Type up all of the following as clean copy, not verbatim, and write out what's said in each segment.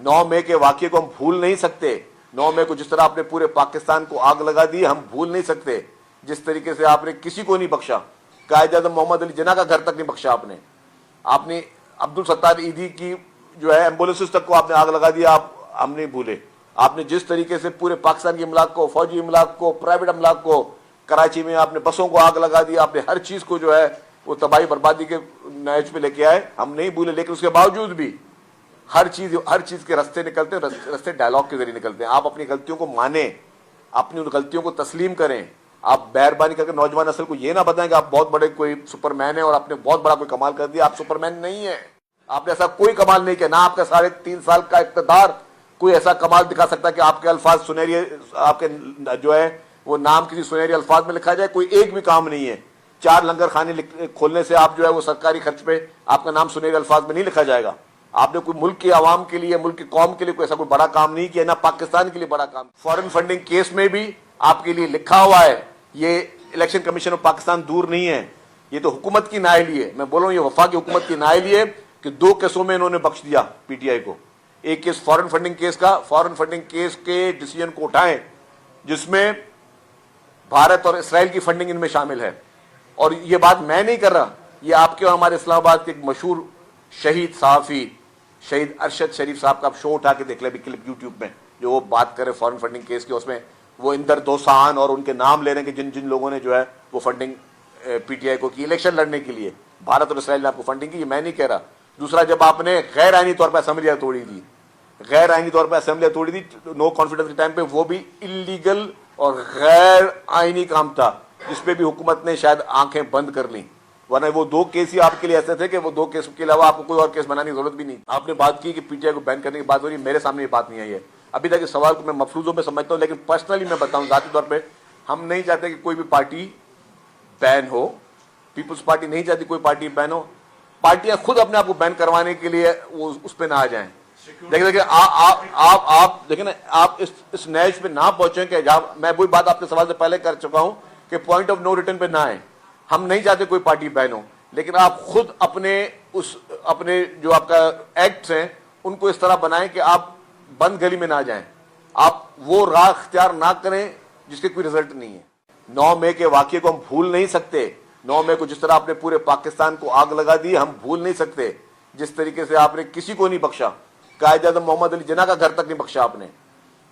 9 मई के वाक़ये को हम भूल नहीं सकते। 9 मई को जिस तरह आपने पूरे पाकिस्तान को आग लगा दी, हम भूल नहीं सकते। जिस तरीके से आपने किसी को नहीं बख्शा, कायद-ए-आज़म मोहम्मद अली जिन्ना का घर तक नहीं बख्शा आपने अब्दुल सत्तार ईदी की जो है एम्बुलेंसेस तक को आपने आग लगा दिया, हम नहीं भूले। आपने जिस तरीके से पूरे पाकिस्तान के इमलाक को, फौजी इमलाक को, प्राइवेट इमलाक को, कराची में आपने बसों को आग लगा दी, आपने हर चीज़ को जो है वो तबाही बर्बादी के नहज पे लेके आए, हम नहीं भूले। लेकिन उसके बावजूद भी हर चीज़ के रास्ते निकलते हैं, रास्ते डायलॉग के जरिए निकलते हैं। आप अपनी गलतियों को माने, अपनी उन गलतियों को तस्लीम करें। आप मेहरबानी करके नौजवान नस्ल को ये ना बताएं कि आप बहुत बड़े कोई सुपरमैन है और आपने बहुत बड़ा कोई कमाल कर दिया। आप सुपरमैन नहीं है, आपने ऐसा कोई कमाल नहीं किया। ना आपका 3.5 साल का इक़्तिदार कोई ऐसा कमाल दिखा सकता है कि आपके अल्फाज सुनहरी, आपके जो है वो नाम किसी सुनहरी अल्फाज में लिखा जाए, कोई एक भी काम नहीं है। 4 लंगर खाने खोलने से आप जो है वो सरकारी खर्च पे आपका नाम सुनहरी अल्फाज में नहीं लिखा जाएगा। आपने कोई मुल्क के आवाम के लिए, मुल्क की कौम के लिए कोई ऐसा कोई बड़ा काम नहीं किया, ना पाकिस्तान के लिए बड़ा काम। फॉरेन फंडिंग केस में भी आपके लिए लिखा हुआ है, ये इलेक्शन कमीशन ऑफ पाकिस्तान दूर नहीं है, ये तो हुकूमत की नाअहली है। मैं बोल रहा हूँ ये वफाक हुकूमत की नाअहली है कि 2 केसों में इन्होंने बख्श दिया पीटीआई को। एक केस फॉरेन फंडिंग केस का, फॉरेन फंडिंग केस के डिसीजन को उठाएं जिसमें भारत और इसराइल की फंडिंग इनमें शामिल है। और ये बात मैं नहीं कर रहा, ये आपके और हमारे इस्लामाबाद के एक मशहूर शहीद सहाफ़ी शहीद अरशद शरीफ साहब का आप शो उठा के देख ले क्लिप यूट्यूब में, जो वो बात करे फॉरेन फंडिंग केस की। उसमें वो इंदर दोसान और उनके नाम ले रहे हैं कि जिन जिन लोगों ने जो है वो फंडिंग पीटीआई को की इलेक्शन लड़ने के लिए, भारत और इसराइल ने आपको फंडिंग की, ये मैं नहीं कह रहा। दूसरा, जब आपने गैर आईनी तौर पर असेंबलियां तोड़ी थी, गैर आईनी तौर पर असेंबलियां तोड़ी थी नो कॉन्फिडेंस के टाइम पे, वो भी इलीगल और गैर आईनी काम था जिसपे भी हुकूमत ने शायद आंखें बंद कर ली। वरना वो 2 केस ही आपके लिए ऐसे थे कि वो 2 केस के अलावा आपको कोई और केस बनाने की जरूरत भी नहीं। आपने बात की कि पीटीआई को बैन करने की बात हो रही है, मेरे सामने ये बात नहीं आई है अभी तक। इस सवाल को मैं मफरूजों में समझता हूँ, लेकिन पर्सनली मैं बताऊँ जाती तौर पर, हम नहीं चाहते कि कोई भी पार्टी बैन हो। पीपल्स पार्टी नहीं चाहती कोई पार्टी बैन हो। पार्टियां खुद अपने आप को बैन करवाने के लिए वो उस पर ना आ जाएं। देखिए आप देखिए ना, आप इस नहज पे ना पहुंचे कि जहां मैं वही बात आपके सवाल से पहले कर चुका हूं कि पॉइंट ऑफ नो रिटर्न पे ना आए। हम नहीं चाहते कोई पार्टी बैन हो, लेकिन आप खुद अपने जो आपका एक्ट्स हैं उनको इस तरह बनाएं कि आप बंद गली में ना जाएं, आप वो राह इख्तियार ना करें जिसके कोई रिजल्ट नहीं है। 9 मई के वाक़ये को हम भूल नहीं सकते। 9 मई को जिस तरह आपने पूरे पाकिस्तान को आग लगा दी, हम भूल नहीं सकते। जिस तरीके से आपने किसी को नहीं बख्शा, कायद-ए-आज़म मोहम्मद अली जिन्ना का घर तक नहीं बख्शा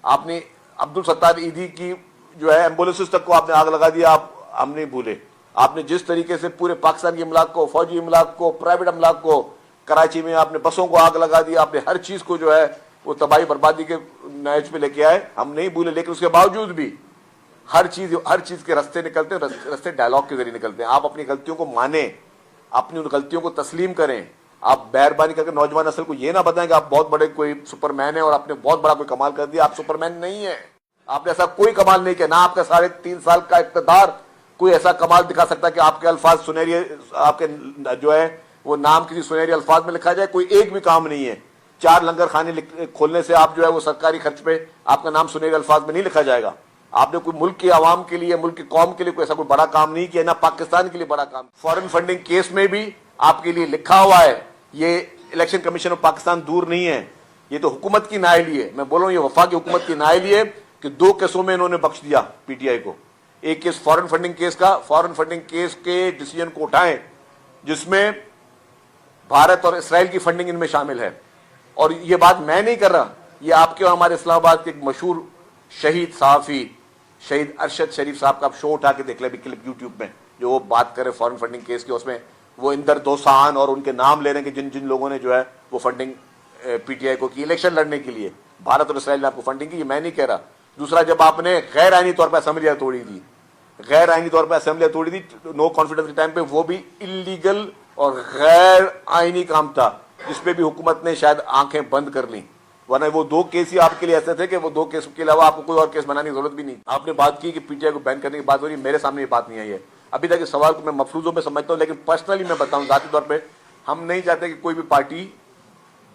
आपने अब्दुल सत्तार ईदी की जो है एम्बुलेंसेस तक को आपने आग लगा दिया, हम नहीं भूले। आपने जिस तरीके से पूरे पाकिस्तान के इमलाक को, फौजी इमलाक को, प्राइवेट इमलाक को, कराची में आपने बसों को आग लगा दी, आपने हर चीज़ को जो है वो तबाही बर्बादी के नहज पे लेके आए, हम नहीं भूले। लेकिन उसके बावजूद भी हर चीज़ के रास्ते निकलते हैं, रास्ते डायलॉग के जरिए निकलते हैं। आप अपनी गलतियों को माने, अपनी उन गलतियों को तस्लीम करें। आप मेहरबानी करके नौजवान नस्ल को ये ना बताएं कि आप बहुत बड़े कोई सुपरमैन है और आपने बहुत बड़ा कोई कमाल कर दिया। आप सुपरमैन नहीं है, आपने ऐसा कोई कमाल नहीं किया। ना आपका 3.5 साल का इक़्तिदार कोई ऐसा कमाल दिखा सकता है कि आपके अल्फाज सुनहरी, आपके जो है वो नाम किसी सुनहरी अल्फाज में लिखा जाए, कोई एक भी काम नहीं है। 4 लंगर खाने खोलने से आप जो है वो सरकारी खर्च पे आपका नाम सुनहरी अल्फाज में नहीं लिखा जाएगा। आपने कोई मुल्क के आवाम के लिए, मुल्क की कौम के लिए कोई ऐसा कोई बड़ा काम नहीं किया, ना पाकिस्तान के लिए बड़ा काम। फॉरेन फंडिंग केस में भी आपके लिए लिखा हुआ है, ये इलेक्शन कमीशन ऑफ पाकिस्तान दूर नहीं है, ये तो हुकूमत की नाअहली है। मैं बोल रहा हूँ ये वफाक हुकूमत की नाअहली है कि 2 केसों में इन्होंने बख्श दिया पीटीआई को। एक केस फॉरेन फंडिंग केस का, फॉरेन फंडिंग केस के डिसीजन को उठाएं जिसमें भारत और इसराइल की फंडिंग इनमें शामिल है। और ये बात मैं नहीं कर रहा, ये आपके और हमारे इस्लामाबाद के एक मशहूर शहीद सहाफ़ी शहीद अरशद शरीफ साहब का आप शो उठा के देख ले क्लिप यूट्यूब में, जो वो बात करे फॉरेन फंडिंग केस की। उसमें वो इंदर दोसान और उनके नाम ले रहे हैं कि जिन जिन लोगों ने जो है वो फंडिंग पीटीआई को की इलेक्शन लड़ने के लिए, भारत और इसराइल ने आपको फंडिंग की, ये मैं नहीं कह रहा। दूसरा, जब आपने गैर आईनी तौर पर असेंबलियां तोड़ी थी, गैर आईनी तौर पर असेंबलियां तोड़ी थी नो कॉन्फिडेंस के टाइम पे, वो भी इलीगल और गैर आईनी काम था जिसपे भी हुकूमत ने शायद आंखें बंद कर ली। वरना वो 2 केस ही आपके लिए ऐसे थे कि वो 2 केस के अलावा आपको कोई और केस बनाने की जरूरत भी नहीं। आपने बात की कि पीटीआई को बैन करने की बात हो रही है, मेरे सामने ये बात नहीं आई है अभी तक। इस सवाल को मैं मफरूजों में समझता हूँ, लेकिन पर्सनली मैं बताऊँ जाती तौर पर, हम नहीं चाहते कि कोई भी पार्टी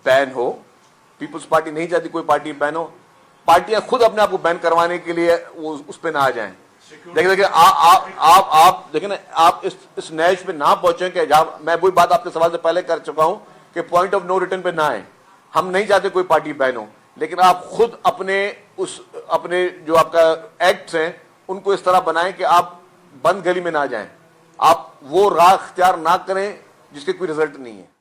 बैन हो। पीपल्स पार्टी नहीं चाहती कोई पार्टी बैन हो। पार्टियां खुद अपने आप को बैन करवाने के लिए वो उस पर ना आ जाएं। देखिए आप देखिए ना, आप इस नहज पे ना पहुंचे कि जहां मैं वही बात आपके सवाल से पहले कर चुका हूं कि पॉइंट ऑफ नो रिटर्न पे ना आए। ہم نہیں چاہتے کوئی پارٹی بین ہو، لیکن آپ خود اپنے جو آپ کا ایکٹس ہیں ان کو اس طرح بنائیں کہ آپ بند گلی میں نہ جائیں، آپ وہ راہ اختیار نہ کریں جس کے کوئی رزلٹ نہیں ہے۔